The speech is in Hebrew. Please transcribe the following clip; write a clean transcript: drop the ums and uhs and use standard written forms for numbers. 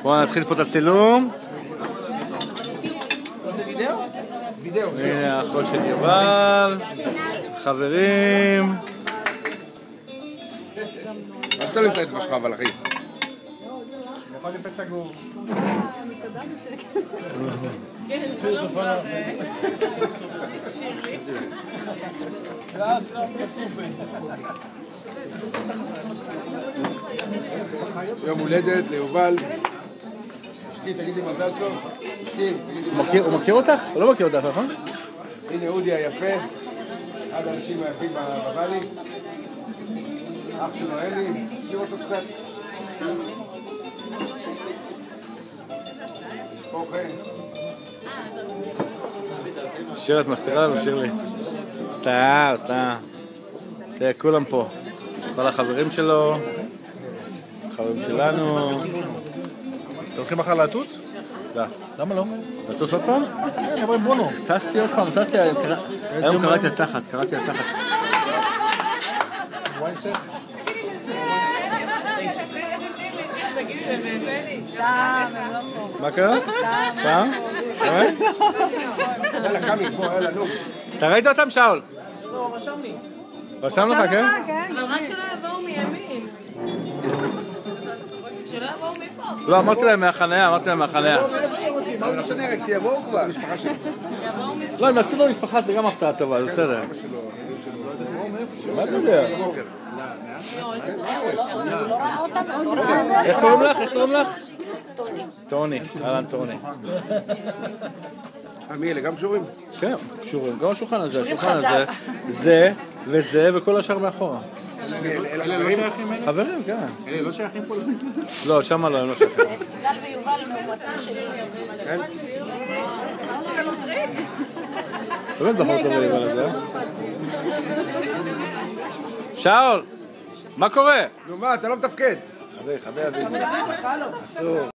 בואו נתחיל פה את הצילום. הנה האחות של יובל, חברים. אל תצלם את האצבע שלך אבל אחי. יכול להיות סגור. יום הולדת ליובל. אשתי, תגידי מזל טוב. אשתי, תגידי. הוא מכיר אותך? הוא לא מכיר אותך, נכון? הנה אודי היפה. אחד האנשים היפים בבלי. אח שלו אלי. תשאיר אותו קצת. אוקיי. שיר, את מסתירה לנו, שיר לי. סתם. תראה, כולם פה. כל החברים שלו, החברים שלנו. אתם הולכים מחר לטוס? לא. למה לא? לטוס עוד פעם? כן, אבל בונו. טסתי עוד פעם, היום קראתי התחת. מה קרה? סתם? יאללה קמי, בוא, יאללה, נו. אתה ראית אותם, שאול? לא, רשם לי. רשם לך, כן? אבל רק שלא יבואו מימין. שלא יבואו מפה. לא, אמרתי להם מהחניה. מה לא משנה, רק שיבואו כבר. המשפחה שלי. לא, אם עשינו משפחה זה גם הפתעה טובה, זה בסדר. מה אתה יודע? איך קוראים לך? טוני. אהלן טוני. מי אלה? גם קשורים? כן, קשורים. גם השולחן הזה, זה וזה וכל השאר מאחורה. אלה לא שייכים אלה? חברים, כן. אלה לא שייכים פה לביזנס? לא, שמה לא, הם לא שייכים. גל ויובל מאומצים שלי. באמת בחור טוב ליובל הזה. שאול, מה קורה? נו מה, אתה לא מתפקד. חבר, עצור.